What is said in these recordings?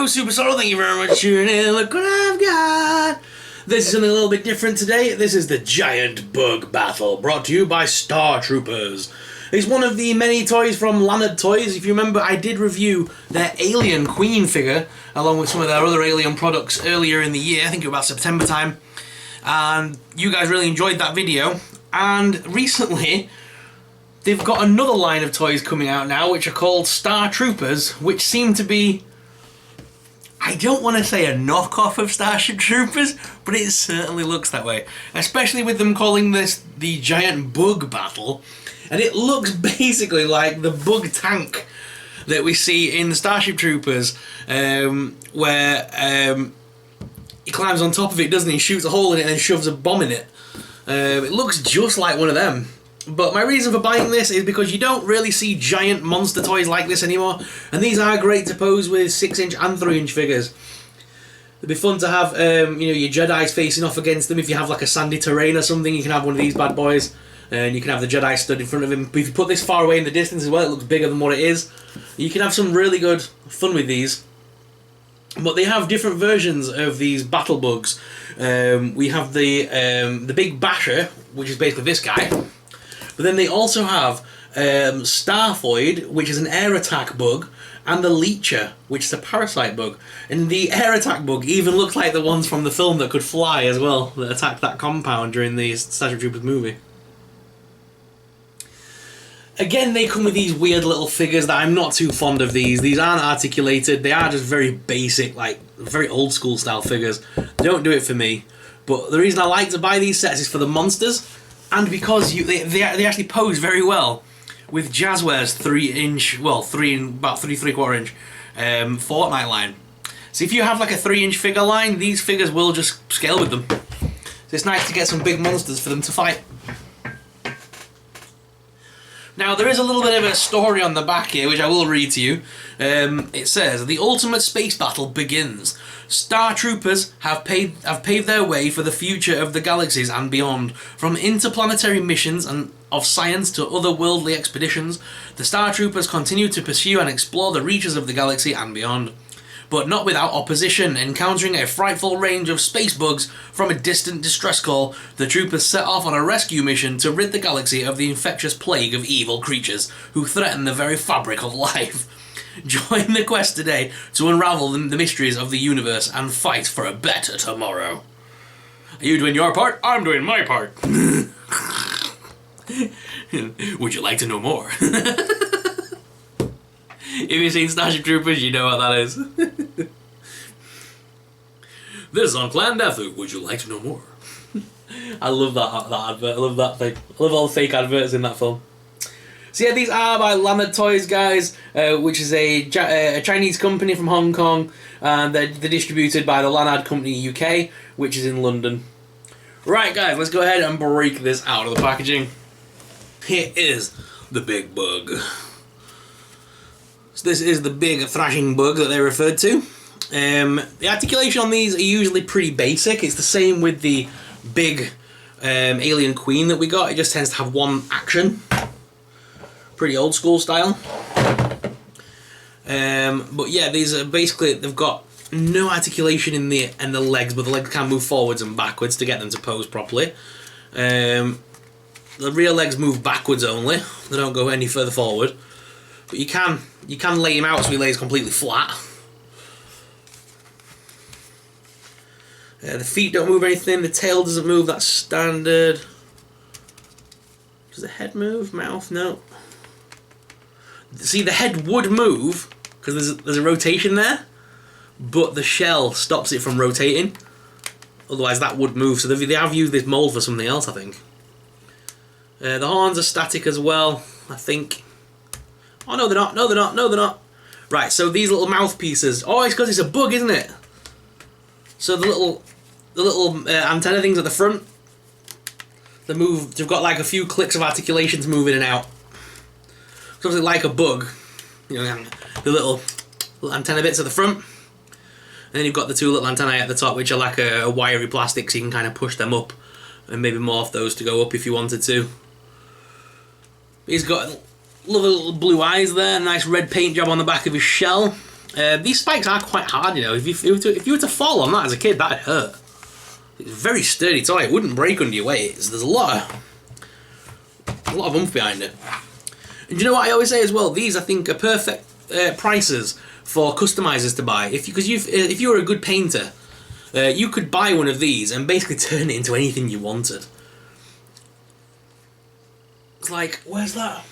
Hello, Super Soul. Thank you very much for tuning in. Look what I've got. This is something a little bit different today. This is the Giant Bug Battle, brought to you by Star Troopers. It's one of the many toys from Lanard Toys. If you remember, I did review their Alien Queen figure, along with some of their other Alien products earlier in the year. I think it was about September time. And you guys really enjoyed that video. And recently, they've got another line of toys coming out now, which are called Star Troopers, which seem to be, I don't want to say a knockoff of Starship Troopers, but it certainly looks that way. Especially with them calling this the Giant Bug Battle. And it looks basically like the bug tank that we see in the Starship Troopers, where he climbs on top of it, doesn't he? Shoots a hole in it and then shoves a bomb in it. It looks just like one of them. But my reason for buying this is because you don't really see giant monster toys like this anymore, and these are great to pose with 6-inch and 3-inch figures. It'd be fun to have, you know, your Jedi's facing off against them. If you have like a sandy terrain or something, you can have one of these bad boys, and you can have the Jedi stood in front of him. But if you put this far away in the distance as well, it looks bigger than what it is. You can have some really good fun with these. But they have different versions of these battle bugs. We have the Big Basher, which is basically this guy. But then they also have Starfoid, which is an air attack bug, and the Leecher, which is a parasite bug. And the air attack bug even looks like the ones from the film that could fly as well, that attacked that compound during the Starship Troopers movie. Again, they come with these weird little figures that I'm not too fond of these. These aren't articulated, they are just very basic, like very old school style figures. They don't do it for me. But the reason I like to buy these sets is for the monsters, and because they actually pose very well with Jazzware's 3-inch, well, about 3¾ inch Fortnite line. So if you have like a 3-inch figure line, these figures will just scale with them. So it's nice to get some big monsters for them to fight. Now, there is a little bit of a story on the back here, which I will read to you. It says, "The ultimate space battle begins. Star Troopers have paved their way for the future of the galaxies and beyond. From interplanetary missions and of science to otherworldly expeditions, the Star Troopers continue to pursue and explore the reaches of the galaxy and beyond. But not without opposition. Encountering a frightful range of space bugs from a distant distress call, the troopers set off on a rescue mission to rid the galaxy of the infectious plague of evil creatures who threaten the very fabric of life. Join the quest today to unravel the mysteries of the universe and fight for a better tomorrow." Are you doing your part? I'm doing my part. Would you like to know more? If you've seen Starship Troopers, you know what that is. This is Unplanned Effort. Would you like to know more? I love that advert. I love that thing. I love all the fake adverts in that film. So yeah, these are by Lanard Toys, guys, which is a Chinese company from Hong Kong, and they're distributed by the Lanard Company UK, which is in London. Right, guys, let's go ahead and break this out of the packaging. Here is the big bug. So this is the big thrashing bug that they referred to. The articulation on these are usually pretty basic. It's the same with the big Alien Queen that we got. It just tends to have one action. Pretty old school style. But yeah, these are basically, they've got no articulation in the legs, but the legs can move forwards and backwards to get them to pose properly. The rear legs move backwards only. They don't go any further forward. But you can lay him out so he lays completely flat. The feet don't move anything, the tail doesn't move, that's standard. Does the head move? Mouth? No. See, the head would move, because there's a rotation there, but the shell stops it from rotating. Otherwise that would move, so they have used this mould for something else, I think. The horns are static as well, I think. Oh, no, they're not. No, they're not. No, they're not. Right, so these little mouthpieces. Oh, it's because it's a bug, isn't it? So the little antenna things at the front, they move. They've got like a few clicks of articulation to move in and out. Something like a bug. You know, the little antenna bits at the front. And then you've got the two little antennae at the top, which are like a wiry plastic, so you can kind of push them up and maybe morph those to go up if you wanted to. He's got lovely little blue eyes there, nice red paint job on the back of his shell. These spikes are quite hard, you know. If you were to fall on that as a kid, that'd hurt. It's very sturdy toy. It wouldn't break under your weight. There's a lot of oomph behind it. And you know what I always say as well? These, I think, are perfect prices for customizers to buy. If you were a good painter, you could buy one of these and basically turn it into anything you wanted. It's like, where's that?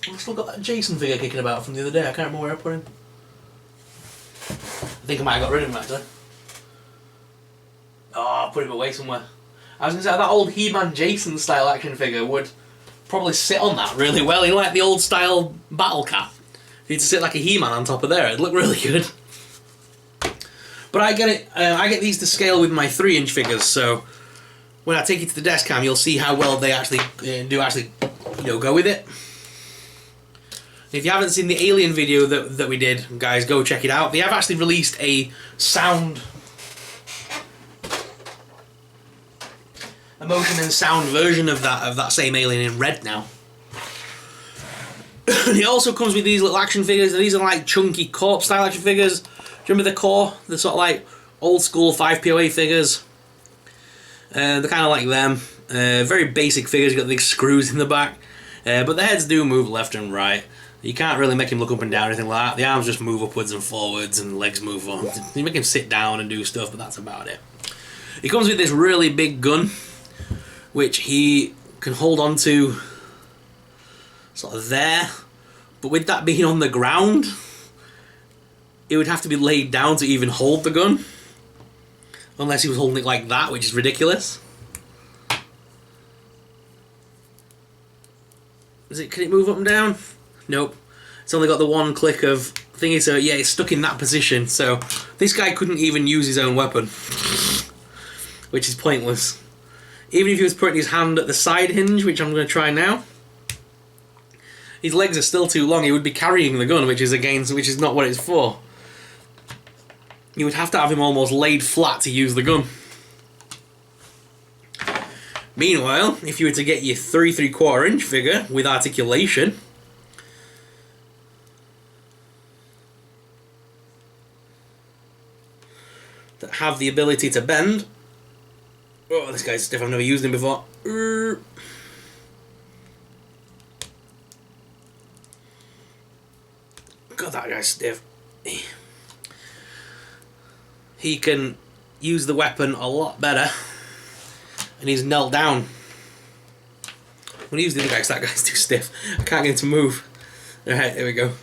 I've still got that Jason figure kicking about from the other day. I can't remember where I put him. I think I might have got rid of him actually. Oh, I put him away somewhere. I was going to say that old He-Man Jason style action figure would probably sit on that really well. You know, like the old style battle cap. If you to sit like a He-Man on top of there, it'd look really good. But I get it. I get these to scale with my 3-inch figures, so when I take it to the desk cam, you'll see how well they actually go with it. If you haven't seen the Alien video that we did, guys, go check it out. They have actually released a motion and sound version of that same Alien in red now. And it also comes with these little action figures. These are like chunky corpse style action figures. Do you remember the core? The sort of like old school 5POA figures. They're kind of like them. Very basic figures. Got the big screws in the back. But the heads do move left and right. You can't really make him look up and down or anything like that. The arms just move upwards and forwards and legs move on. You make him sit down and do stuff, but that's about it. He comes with this really big gun, which he can hold on to sort of there. But with that being on the ground, it would have to be laid down to even hold the gun. Unless he was holding it like that, which is ridiculous. Can it move up and down? Nope. It's only got the one click of thingy, so yeah, it's stuck in that position. So this guy couldn't even use his own weapon, which is pointless. Even if he was putting his hand at the side hinge, which I'm going to try now, his legs are still too long. He would be carrying the gun, which is not what it's for. You would have to have him almost laid flat to use the gun. Meanwhile, if you were to get your 3 3/4 inch figure with articulation, that have the ability to bend. Oh, this guy's stiff. I've never used him before. God, that guy's stiff. He can use the weapon a lot better. And he's knelt down. When he used the other guy, that guy's too stiff. I can't get him to move. Alright, there we go.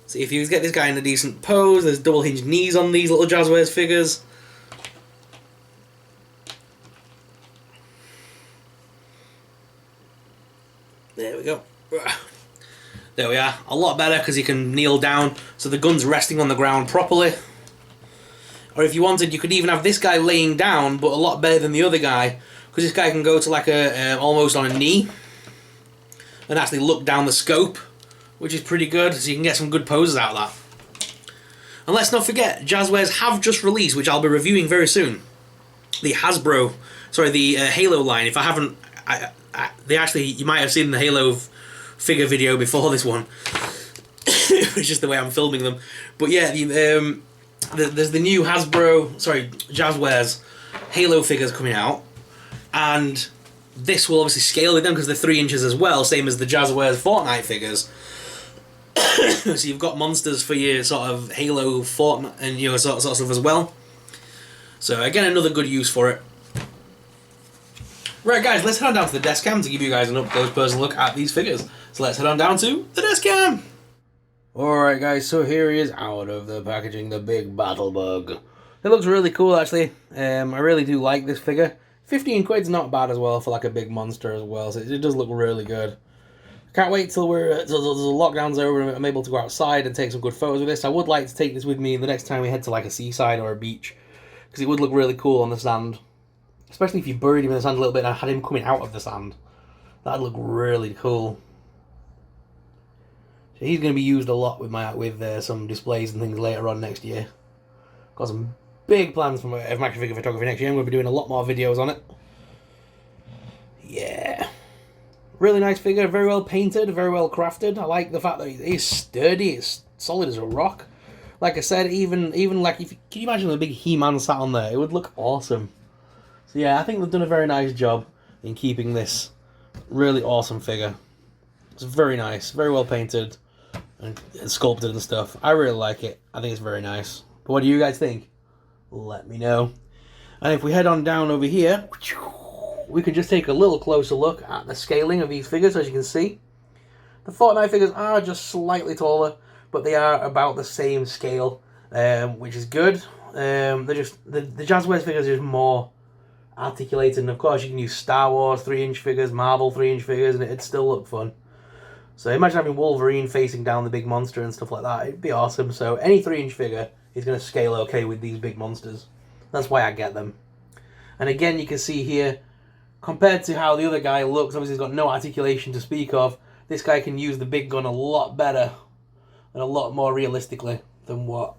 So if you get this guy in a decent pose, there's double hinged knees on these little Jazzwares figures. There we go. There we are. A lot better because he can kneel down, so the gun's resting on the ground properly. Or if you wanted, you could even have this guy laying down, but a lot better than the other guy, because this guy can go to like almost on a knee and actually look down the scope, which is pretty good, so you can get some good poses out of that. And let's not forget, Jazzwares have just released, which I'll be reviewing very soon, the Halo line. If I haven't, you might have seen the Halo figure video before this one. It's just the way I'm filming them. But yeah, there's the new Jazzwares Halo figures coming out, and this will obviously scale with them because they're 3 inches as well, same as the Jazzwares Fortnite figures. So you've got monsters for your sort of Halo, Fortnite, and sort of stuff as well. So again, another good use for it. Right, guys, let's head on down to the desk cam to give you guys an up-close personal look at these figures. So let's head on down to the desk cam. Alright guys, so here he is out of the packaging, the big battle bug. It looks really cool actually. I really do like this figure. 15 quid's not bad as well for like a big monster as well, so it does look really good. Can't wait till the lockdown's over and I'm able to go outside and take some good photos with this. I would like to take this with me the next time we head to like a seaside or a beach, because it would look really cool on the sand. Especially if you buried him in the sand a little bit and I had him coming out of the sand. That'd look really cool. So he's going to be used a lot with some displays and things later on next year. Got some big plans for my action figure photography next year. I'm going to be doing a lot more videos on it. Yeah. Really nice figure, very well painted, very well crafted. I like the fact that it's sturdy, it's solid as a rock. Like I said, even like, can you imagine a big He-Man sat on there? It would look awesome. So yeah, I think they've done a very nice job in keeping this really awesome figure. It's very nice, very well painted and sculpted and stuff. I really like it. I think it's very nice. But what do you guys think? Let me know. And if we head on down over here, we can just take a little closer look at the scaling of these figures. As you can see, the Fortnite figures are just slightly taller, but they are about the same scale, which is good. They're just the Jazzwares figures are just more articulated, and of course you can use Star Wars 3-inch figures, Marvel 3-inch figures, and it'd still look fun. So imagine having Wolverine facing down the big monster and stuff like that. It'd be awesome. So any 3-inch figure is going to scale okay with these big monsters. That's why I get them. And again, you can see here, compared to how the other guy looks, obviously he's got no articulation to speak of, this guy can use the big gun a lot better and a lot more realistically than what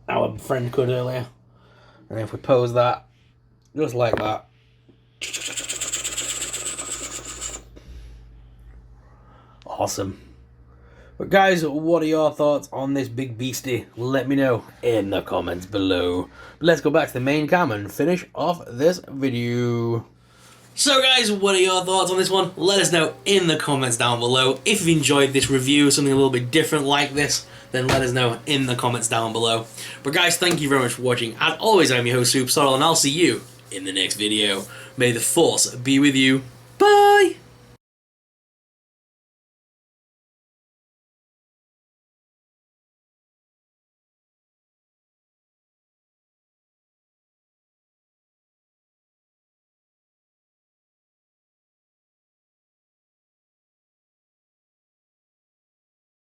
our friend could earlier. And if we pose that, just like that. Awesome. But guys, what are your thoughts on this big beastie? Let me know in the comments below. But let's go back to the main cam and finish off this video. So guys, what are your thoughts on this one? Let us know in the comments down below. If you've enjoyed this review, something a little bit different like this, then let us know in the comments down below. But guys, thank you very much for watching. As always, I'm your host, Soup Sorrel, and I'll see you in the next video. May the Force be with you. Bye!